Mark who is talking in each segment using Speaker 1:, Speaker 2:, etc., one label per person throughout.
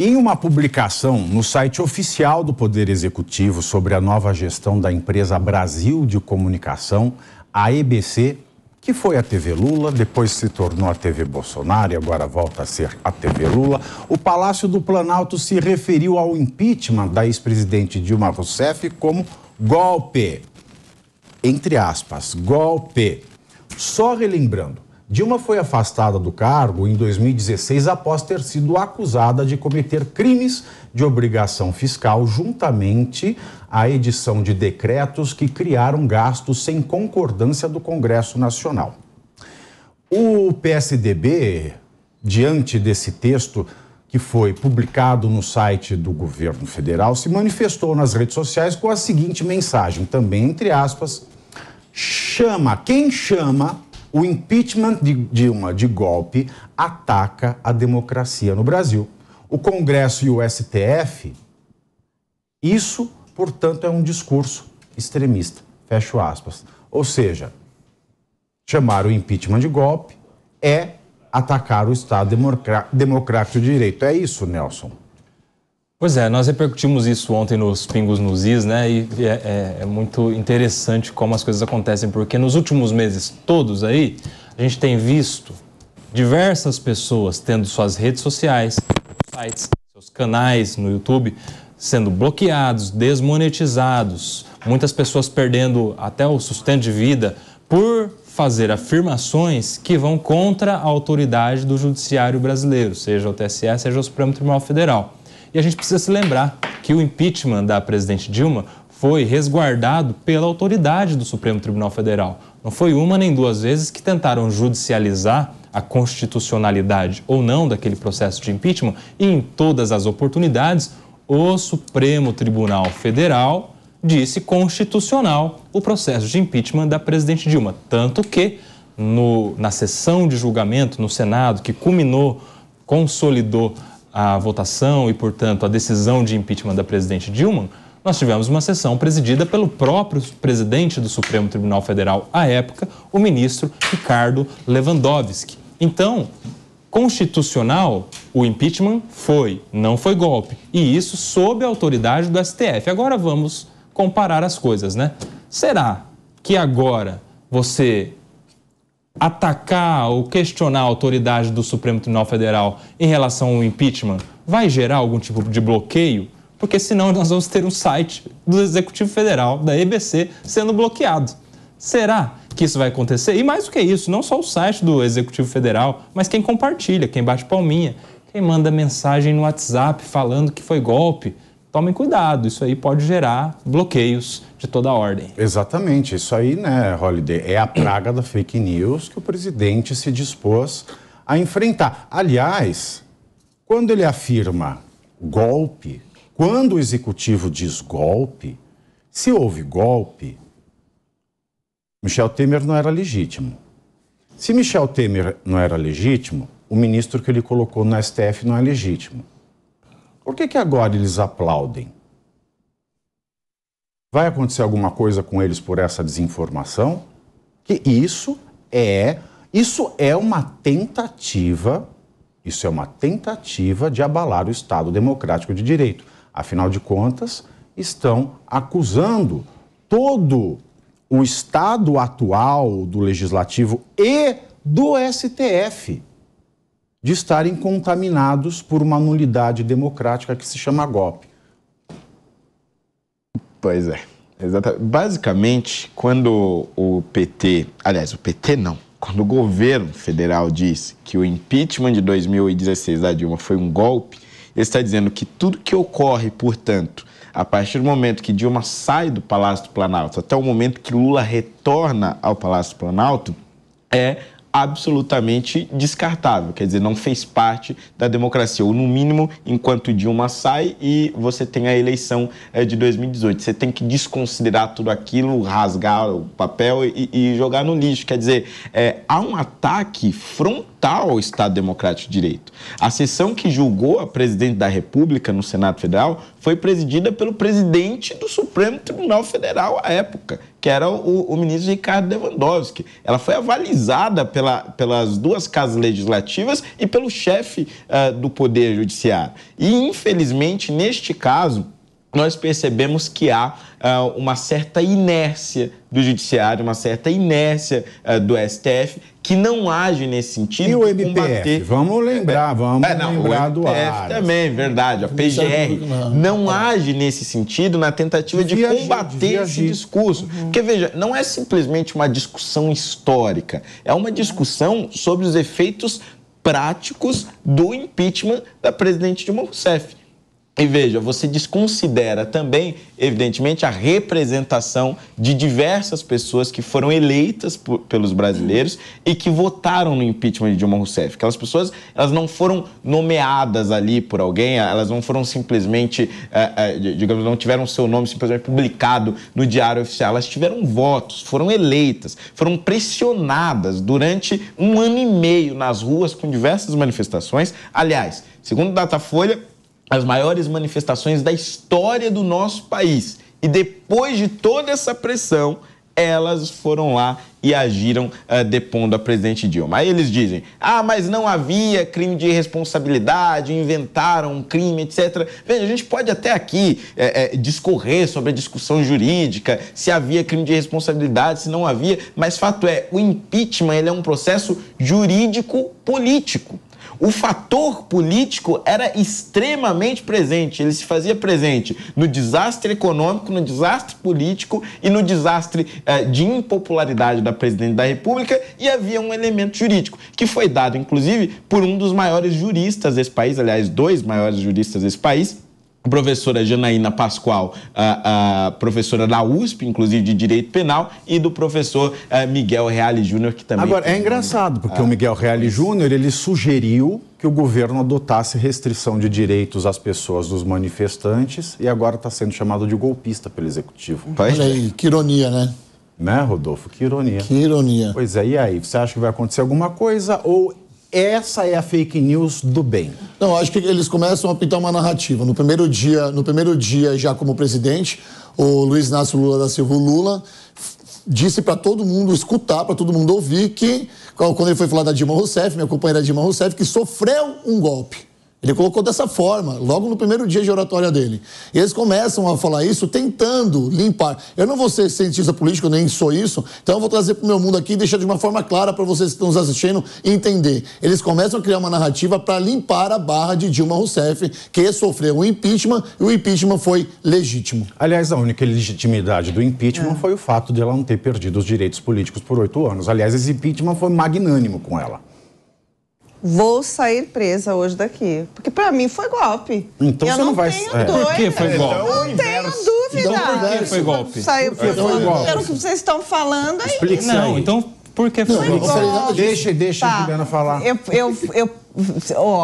Speaker 1: Em uma publicação no site oficial do Poder Executivo sobre a nova gestão da empresa Brasil de Comunicação, a EBC, que foi a TV Lula, depois se tornou a TV Bolsonaro e agora volta a ser a TV Lula, o Palácio do Planalto se referiu ao impeachment da ex-presidente Dilma Rousseff como golpe. Entre aspas, golpe. Só relembrando, Dilma foi afastada do cargo em 2016 após ter sido acusada de cometer crimes de obrigação fiscal juntamente à edição de decretos que criaram gastos sem concordância do Congresso Nacional. O PSDB, diante desse texto que foi publicado no site do governo federal, se manifestou nas redes sociais com a seguinte mensagem, também entre aspas, quem chama o impeachment de Dilma de golpe ataca a democracia no Brasil. O Congresso e o STF, isso, portanto, é um discurso extremista, fecho aspas. Ou seja, chamar o impeachment de golpe é atacar o Estado democrático de direito. É isso, Nelson?
Speaker 2: Pois é, nós repercutimos isso ontem nos Pingos nos Is, né? E é muito interessante como as coisas acontecem, porque nos últimos meses todos aí, a gente tem visto diversas pessoas tendo suas redes sociais, sites, seus canais no YouTube sendo bloqueados, desmonetizados, muitas pessoas perdendo até o sustento de vida por fazer afirmações que vão contra a autoridade do judiciário brasileiro, seja o TSE, seja o Supremo Tribunal Federal. E a gente precisa se lembrar que o impeachment da presidente Dilma foi resguardado pela autoridade do Supremo Tribunal Federal. Não foi uma nem duas vezes que tentaram judicializar a constitucionalidade ou não daquele processo de impeachment e em todas as oportunidades o Supremo Tribunal Federal disse constitucional o processo de impeachment da presidente Dilma. Tanto que na sessão de julgamento no Senado, que consolidou a votação e, portanto, a decisão de impeachment da presidente Dilma, nós tivemos uma sessão presidida pelo próprio presidente do Supremo Tribunal Federal à época, o ministro Ricardo Lewandowski. Então, constitucional, o impeachment não foi golpe. E isso sob a autoridade do STF. Agora vamos comparar as coisas, né? Será que agora você atacar ou questionar a autoridade do Supremo Tribunal Federal em relação ao impeachment vai gerar algum tipo de bloqueio? Porque senão nós vamos ter um site do Executivo Federal, da EBC, sendo bloqueado. Será que isso vai acontecer? E mais do que isso, não só o site do Executivo Federal, mas quem compartilha, quem bate palminha, quem manda mensagem no WhatsApp falando que foi golpe. Tomem cuidado, isso aí pode gerar bloqueios de toda a ordem.
Speaker 1: Exatamente, isso aí, né, Holliday, é a praga da fake news que o presidente se dispôs a enfrentar. Aliás, quando ele afirma golpe, quando o executivo diz golpe, se houve golpe, Michel Temer não era legítimo. Se Michel Temer não era legítimo, o ministro que ele colocou no STF não é legítimo. Por que agora eles aplaudem? Vai acontecer alguma coisa com eles por essa desinformação? Que isso é uma tentativa de abalar o Estado democrático de direito. Afinal de contas, estão acusando todo o Estado atual do Legislativo e do STF de estarem contaminados por uma nulidade democrática que se chama golpe.
Speaker 3: Pois é, exatamente. Basicamente, quando o PT não, quando o governo federal diz que o impeachment de 2016 da Dilma foi um golpe, ele está dizendo que tudo que ocorre, portanto, a partir do momento que Dilma sai do Palácio do Planalto até o momento que Lula retorna ao Palácio do Planalto, é absolutamente descartável, quer dizer, não fez parte da democracia, ou no mínimo, enquanto Dilma sai e você tem a eleição de 2018. Você tem que desconsiderar tudo aquilo, rasgar o papel e jogar no lixo. Quer dizer, há um ataque frontal ao Estado Democrático de Direito. A sessão que julgou a presidente da República no Senado Federal foi presidida pelo presidente do Supremo Tribunal Federal à época, que era o ministro Ricardo Lewandowski. Ela foi avalizada pelas duas casas legislativas e pelo chefe do Poder Judiciário. E, infelizmente, neste caso, nós percebemos que há uma certa inércia do Judiciário, uma certa inércia do STF, que não age nesse sentido.
Speaker 1: E o MPF? Vamos lembrar, lembrar do
Speaker 3: Aras. Também, verdade. A PGR não age nesse sentido na tentativa de combater esse discurso. Porque, veja, não é simplesmente uma discussão histórica, é uma discussão sobre os efeitos práticos do impeachment da presidente Dilma Rousseff. E veja, você desconsidera também, evidentemente, a representação de diversas pessoas que foram eleitas pelos brasileiros e que votaram no impeachment de Dilma Rousseff. Aquelas pessoas, elas não foram nomeadas ali por alguém, elas não foram simplesmente, digamos, não tiveram seu nome simplesmente publicado no Diário Oficial. Elas tiveram votos, foram eleitas, foram pressionadas durante 1 ano e meio nas ruas com diversas manifestações. Aliás, segundo o Datafolha, as maiores manifestações da história do nosso país. E depois de toda essa pressão, elas foram lá e agiram depondo a presidente Dilma. Aí eles dizem, mas não havia crime de irresponsabilidade, inventaram um crime, etc. Veja, a gente pode até aqui discorrer sobre a discussão jurídica, se havia crime de irresponsabilidade, se não havia, mas fato é, o impeachment ele é um processo jurídico-político. O fator político era extremamente presente, ele se fazia presente no desastre econômico, no desastre político e no desastre de impopularidade da presidente da República, e havia um elemento jurídico, que foi dado, inclusive, por um dos maiores juristas desse país, aliás, 2 maiores juristas desse país, a professora Janaína Pascoal, a professora da USP, inclusive de Direito Penal, e do professor Miguel Reale Júnior, que também...
Speaker 1: Agora, é engraçado, porque o Miguel Reale Júnior, ele sugeriu que o governo adotasse restrição de direitos às pessoas dos manifestantes e agora está sendo chamado de golpista pelo Executivo.
Speaker 4: Olha aí, que ironia, né?
Speaker 1: Né, Rodolfo? Que ironia.
Speaker 4: Que ironia.
Speaker 1: Pois é, e aí? Você acha que vai acontecer alguma coisa ou... Essa é a fake news do bem?
Speaker 4: Não, acho que eles começam a pintar uma narrativa. No primeiro dia, já como presidente, o Luiz Inácio Lula da Silva, Lula, disse para todo mundo escutar, para todo mundo ouvir que, quando ele foi falar da Dilma Rousseff, minha companheira Dilma Rousseff, que sofreu um golpe. Ele colocou dessa forma, logo no primeiro dia de oratória dele. E eles começam a falar isso tentando limpar. Eu não vou ser cientista político, nem sou isso, então eu vou trazer para o meu mundo aqui e deixar de uma forma clara para vocês que estão nos assistindo entender. Eles começam a criar uma narrativa para limpar a barra de Dilma Rousseff, que sofreu um impeachment e o impeachment foi legítimo.
Speaker 1: Aliás, a única legitimidade do impeachment foi o fato de ela não ter perdido os direitos políticos por 8 anos. Aliás, esse impeachment foi magnânimo com ela.
Speaker 5: Vou sair presa hoje daqui. Porque pra mim foi golpe.
Speaker 1: Então
Speaker 5: eu
Speaker 1: você não vai...
Speaker 2: Por que foi golpe?
Speaker 5: Não tenho dúvida.
Speaker 2: Então por que foi golpe?
Speaker 5: Saiu pelo que vocês estão falando aí.
Speaker 1: Explique isso aí.
Speaker 2: Então por que foi golpe?
Speaker 1: Deixa a Juliana falar.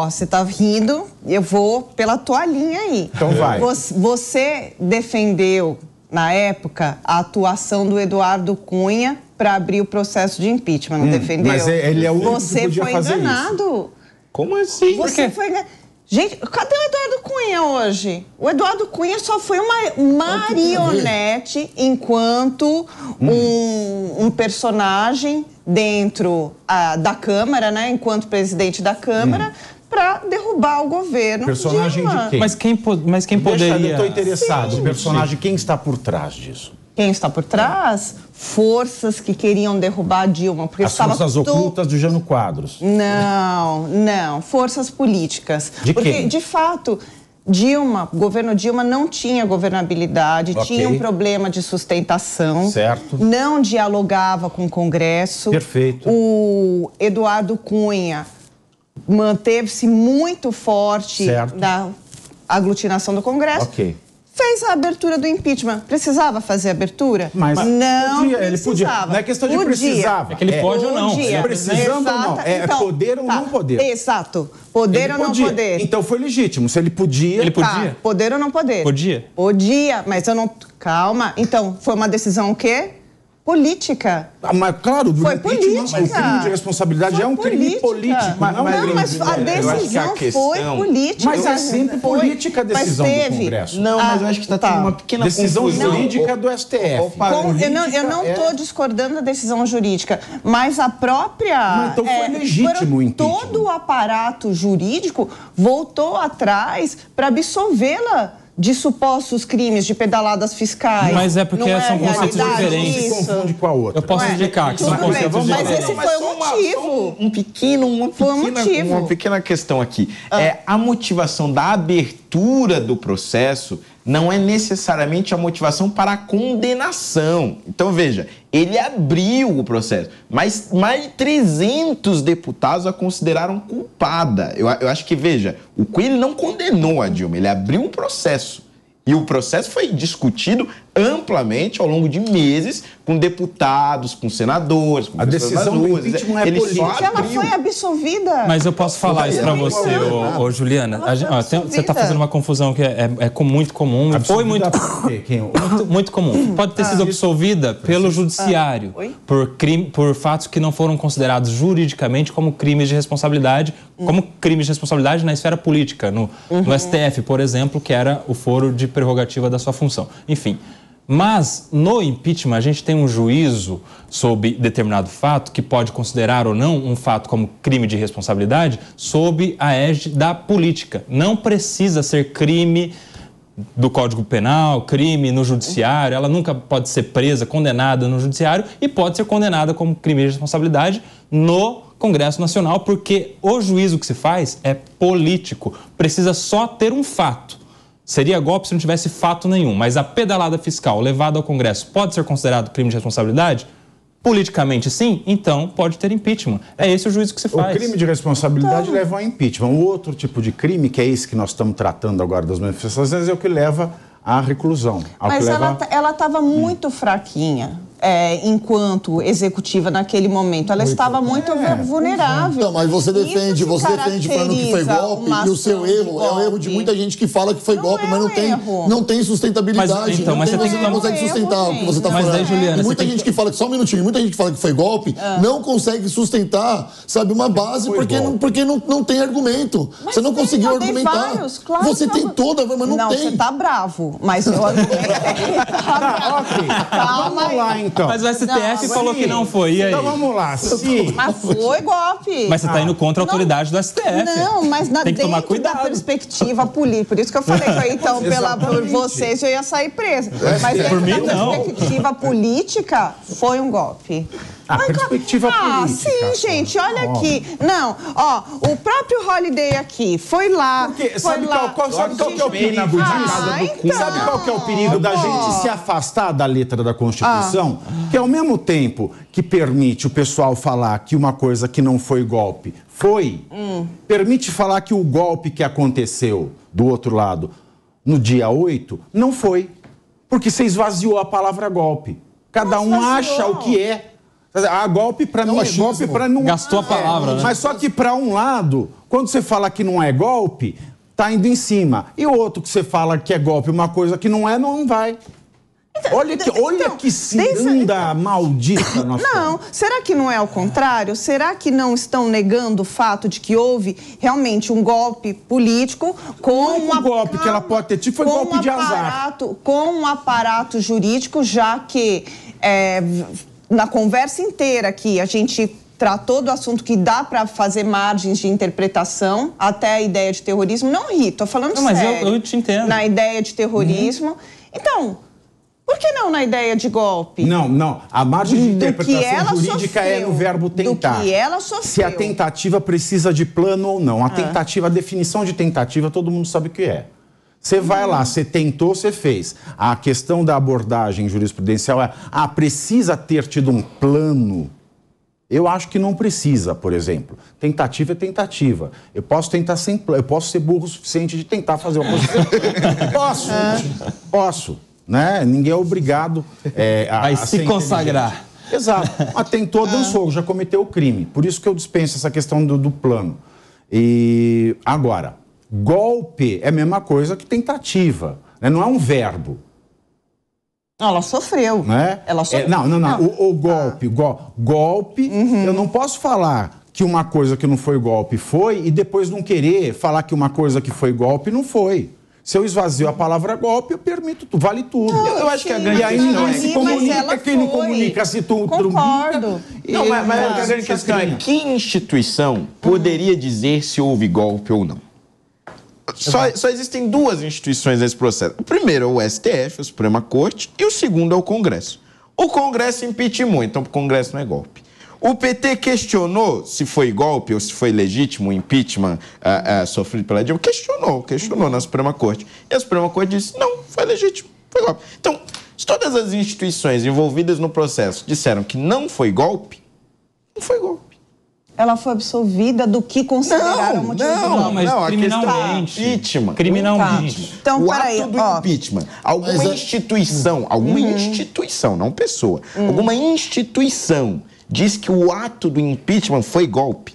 Speaker 5: Você tá rindo, eu vou pela tua linha aí.
Speaker 1: Então vai.
Speaker 5: Você defendeu, na época, a atuação do Eduardo Cunha para abrir o processo de impeachment, não defendeu?
Speaker 1: Mas ele é o único que podia fazer isso.
Speaker 5: Você foi enganado.
Speaker 3: Como assim?
Speaker 5: Você foi enganado. Gente, cadê o Eduardo Cunha hoje? O Eduardo Cunha só foi uma marionete enquanto um personagem dentro da Câmara, né? Enquanto presidente da Câmara, para derrubar o governo.
Speaker 1: Personagem
Speaker 5: Dilma.
Speaker 1: de quem?
Speaker 2: Mas quem poderia...
Speaker 1: Eu estou interessado. Sim. Personagem, quem está por trás disso?
Speaker 5: Quem está por trás? Forças que queriam derrubar a Dilma. Porque
Speaker 1: as forças ocultas do Jânio Quadros.
Speaker 5: Não. Forças políticas.
Speaker 1: De
Speaker 5: porque,
Speaker 1: quem?
Speaker 5: de fato, o governo Dilma não tinha governabilidade, tinha um problema de sustentação.
Speaker 1: Certo.
Speaker 5: Não dialogava com o Congresso.
Speaker 1: Perfeito.
Speaker 5: O Eduardo Cunha manteve-se muito forte na aglutinação do Congresso.
Speaker 1: Ok.
Speaker 5: Fez a abertura do impeachment. Precisava fazer a abertura?
Speaker 1: Mas
Speaker 5: não
Speaker 1: podia, ele
Speaker 5: precisava.
Speaker 1: podia. Não é questão de precisava.
Speaker 2: É que ele pode ou não.
Speaker 1: Precisando ou não. É poder ou não poder.
Speaker 5: Exato. Poder ou não poder.
Speaker 1: Então foi legítimo. Se ele podia...
Speaker 2: Ele podia?
Speaker 5: Poder ou não poder?
Speaker 2: Podia.
Speaker 5: Podia, mas eu não... Calma. Então, foi uma decisão o quê? política.
Speaker 1: Mas, claro,
Speaker 5: Foi política.
Speaker 1: O crime de responsabilidade é um crime político.
Speaker 5: Mas a decisão foi política.
Speaker 1: Mas é sempre política a decisão do Congresso.
Speaker 3: Não, mas eu acho que está tendo uma pequena
Speaker 1: decisão
Speaker 3: confusão.
Speaker 1: jurídica do STF.
Speaker 5: Eu não estou discordando da decisão jurídica, mas a própria...
Speaker 1: Mas então foi legítimo o impeachment.
Speaker 5: Todo o aparato jurídico voltou atrás para absolvê-la de supostos crimes de pedaladas fiscais.
Speaker 2: Mas é porque são conceitos diferentes.
Speaker 1: Se confunde com a outra.
Speaker 2: Eu posso explicar que são conceitos diferentes.
Speaker 5: Mas esse foi o motivo.
Speaker 3: Uma pequena questão aqui. A motivação da abertura do processo não é necessariamente a motivação para a condenação. Então, veja, ele abriu o processo, mas mais de 300 deputados a consideraram culpada. Eu acho que, veja, o Coelho não condenou a Dilma, ele abriu um processo. E o processo foi discutido amplamente ao longo de meses com deputados, com senadores, com
Speaker 1: a decisão do impeachment é política.
Speaker 5: Ela foi absolvida.
Speaker 2: Mas eu posso falar isso para você, Juliana. Você está fazendo uma confusão que é muito comum. Foi muito comum. Pode ter sido absolvida pelo judiciário por fatos que não foram considerados juridicamente como crimes de responsabilidade, na esfera política, no STF, por exemplo, que era o foro de prerrogativa da sua função. Enfim. Mas, no impeachment, a gente tem um juízo sobre determinado fato, que pode considerar ou não um fato como crime de responsabilidade, sob a égide da política. Não precisa ser crime do Código Penal, crime no judiciário, ela nunca pode ser presa, condenada no judiciário e pode ser condenada como crime de responsabilidade no Congresso Nacional, porque o juízo que se faz é político, precisa só ter um fato. Seria golpe se não tivesse fato nenhum, mas a pedalada fiscal levada ao Congresso pode ser considerado crime de responsabilidade? Politicamente, sim, então pode ter impeachment. É esse o juízo que se faz.
Speaker 1: O crime de responsabilidade leva ao impeachment. O outro tipo de crime, que é esse que nós estamos tratando agora das manifestações, é o que leva à reclusão.
Speaker 5: Mas ela estava muito fraquinha. Enquanto executiva naquele momento, ela estava muito vulnerável.
Speaker 4: Então, mas você defende falando que foi golpe, e o seu erro é o erro de muita gente que fala que foi golpe, mas não tem sustentabilidade.
Speaker 2: Mas você
Speaker 4: não consegue sustentar o que você está falando.
Speaker 2: Aí, Juliana,
Speaker 4: muita gente que fala, só um minutinho, muita gente que fala que foi golpe, não consegue sustentar, sabe, uma base, porque não tem argumento.
Speaker 5: Mas
Speaker 4: você não conseguiu argumentar.
Speaker 5: Vários, claro,
Speaker 4: você tem toda, mas não tem.
Speaker 5: Você tá bravo, mas eu argumentei.
Speaker 1: Calma lá, então.
Speaker 2: Mas o STF falou que não foi, e aí?
Speaker 1: Então vamos lá, sim.
Speaker 5: Mas foi golpe.
Speaker 2: Mas você está indo contra a autoridade do STF.
Speaker 5: Não, mas
Speaker 2: tem que tomar
Speaker 5: dentro
Speaker 2: cuidado.
Speaker 5: da perspectiva política. Por isso que eu falei que então, por vocês eu ia sair presa. Mas dentro da perspectiva política, foi um golpe.
Speaker 1: Perspectiva política.
Speaker 5: Sim, gente, olha aqui. Não, o próprio Holiday aqui foi lá.
Speaker 1: Sabe qual que é o perigo disso? Sabe qual que é o perigo da gente se afastar da letra da Constituição? Que ao mesmo tempo que permite o pessoal falar que uma coisa que não foi golpe foi, permite falar que o golpe que aconteceu do outro lado no dia 8 não foi. Porque você esvaziou a palavra golpe. Cada um acha o que é. Golpe para mim é golpe para não...
Speaker 2: Gastou a palavra, né?
Speaker 1: Mas só que para um lado, quando você fala que não é golpe, tá indo em cima. E o outro que você fala que é golpe, uma coisa que não é, não vai. Olha que ciranda maldita.
Speaker 5: Não, será que não é o contrário? Será que não estão negando o fato de que houve realmente um golpe político com
Speaker 1: um golpe que ela pode ter tido foi golpe de azar.
Speaker 5: Com um aparato jurídico, já que na conversa inteira aqui a gente tratou do assunto que dá para fazer margens de interpretação até a ideia de terrorismo. Não ri, tô falando sério.
Speaker 2: Mas eu te entendo.
Speaker 5: Na ideia de terrorismo. Então, por que não na ideia de golpe?
Speaker 1: Não. A margem de interpretação jurídica é no verbo tentar.
Speaker 5: Do que ela sofreu.
Speaker 1: Se a tentativa precisa de plano ou não. A tentativa, a definição de tentativa, todo mundo sabe o que é. Você vai lá, você tentou, você fez. A questão da abordagem jurisprudencial é, precisa ter tido um plano. Eu acho que não precisa, por exemplo. Tentativa é tentativa. Eu posso tentar sem plano, eu posso ser burro o suficiente de tentar fazer uma coisa. Posso. Né? Ninguém é obrigado
Speaker 2: a se consagrar.
Speaker 1: Exato. Mas tentou, dançou, já cometeu o crime. Por isso que eu dispenso essa questão do plano. E agora, golpe é a mesma coisa que tentativa, né? Não é um verbo.
Speaker 5: Ela sofreu.
Speaker 1: Né?
Speaker 5: Ela sofreu.
Speaker 1: Não. O golpe, golpe, eu não posso falar que uma coisa que não foi golpe foi e depois não querer falar que uma coisa que foi golpe não foi. Se eu esvazio a palavra golpe, eu permito, vale tudo.
Speaker 3: Eu acho que a grande
Speaker 1: E aí
Speaker 3: questão
Speaker 1: ninguém se comunica, quem não comunica se tu
Speaker 5: Concordo.
Speaker 3: Não, mas a grande questão é que instituição poderia dizer se houve golpe ou não? Só existem duas instituições nesse processo. O primeiro é o STF, a Suprema Corte, e o segundo é o Congresso. O Congresso impeachmentou, então o Congresso não é golpe. O PT questionou se foi golpe ou se foi legítimo o impeachment sofrido pela Dilma. Questionou na Suprema Corte. E a Suprema Corte disse, não, foi legítimo, foi golpe. Então, se todas as instituições envolvidas no processo disseram que não foi golpe, não foi golpe.
Speaker 5: Ela foi absolvida do que consideraram motivo de golpe.
Speaker 2: Não, mas
Speaker 3: a
Speaker 2: criminalmente.
Speaker 3: questão é impeachment.
Speaker 2: Criminalmente.
Speaker 5: Então,
Speaker 3: O
Speaker 5: peraí,
Speaker 3: ato do impeachment, alguma instituição, não pessoa, alguma instituição diz que o ato do impeachment foi golpe.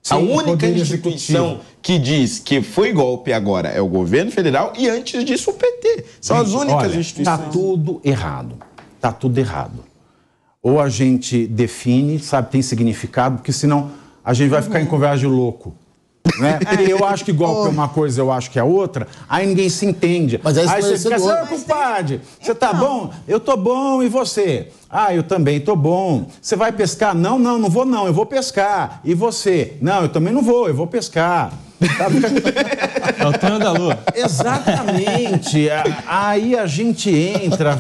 Speaker 1: Sim,
Speaker 3: a única
Speaker 1: Poder
Speaker 3: instituição
Speaker 1: Executivo
Speaker 3: que diz que foi golpe agora é o governo federal e antes disso o PT. São as únicas instituições.
Speaker 1: Tá tudo errado. Tá tudo errado. Ou a gente define, sabe, tem significado, porque senão a gente vai ficar em conversa de louco. Né? Porque eu acho que golpe é uma coisa, eu acho que é outra, aí ninguém se entende.
Speaker 4: Mas é
Speaker 1: aí você fica assim,
Speaker 4: esclarecedor.
Speaker 1: compadre, você tá bom? Eu tô bom, e você? Ah, eu também tô bom. Você vai pescar? Não vou não, eu vou pescar. E você? Não, eu também não vou, eu vou pescar.
Speaker 2: É o Tonho da Lua.
Speaker 1: Exatamente. Aí a gente entra,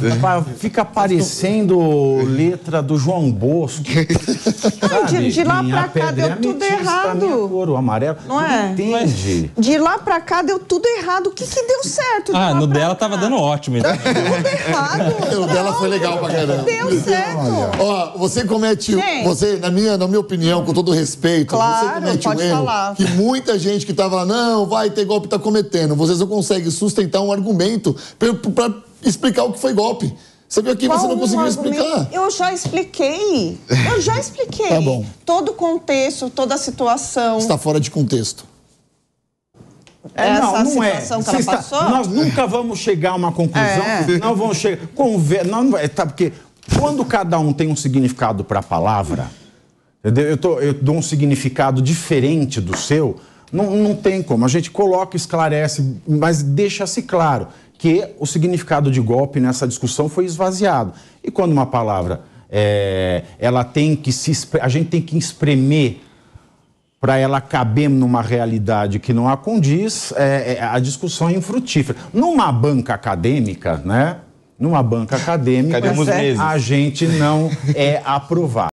Speaker 1: fica parecendo letra do João Bosco.
Speaker 5: De lá pra cá deu tudo errado.
Speaker 1: Minha cor, o amarelo.
Speaker 5: Não é?
Speaker 1: Entende?
Speaker 5: De lá pra cá deu tudo errado. O que deu certo?
Speaker 2: No dela tava dando ótimo. Então.
Speaker 5: Tudo errado.
Speaker 4: O dela foi legal pra caramba.
Speaker 5: Deu certo.
Speaker 4: Ó, você comete,
Speaker 5: Gente.
Speaker 4: você, na minha opinião, com todo respeito,
Speaker 5: Claro,
Speaker 4: você comete
Speaker 5: pode
Speaker 4: um erro
Speaker 5: falar.
Speaker 4: que muita gente que tava lá, não, vai ter golpe, tá cometendo. Vocês não conseguem sustentar um argumento pra explicar o que foi golpe. Você viu aqui, você não conseguiu explicar.
Speaker 5: Eu já expliquei.
Speaker 4: Tá bom.
Speaker 5: Todo o contexto, toda a situação.
Speaker 4: Está fora de contexto.
Speaker 5: Essa
Speaker 1: não é.
Speaker 5: situação que ela passou?
Speaker 1: Nós nunca vamos chegar a uma conclusão. Não vamos chegar. Porque quando cada um tem um significado para a palavra, entendeu? Eu dou um significado diferente do seu. Não tem como. A gente coloca, esclarece, mas deixa-se claro que o significado de golpe nessa discussão foi esvaziado. E quando uma palavra, ela tem que a gente tem que espremer para ela caber numa realidade que não a condiz, a discussão é infrutífera. Numa banca acadêmica, né? Numa banca acadêmica,
Speaker 3: Cadê uns meses?
Speaker 1: a gente não é aprovado.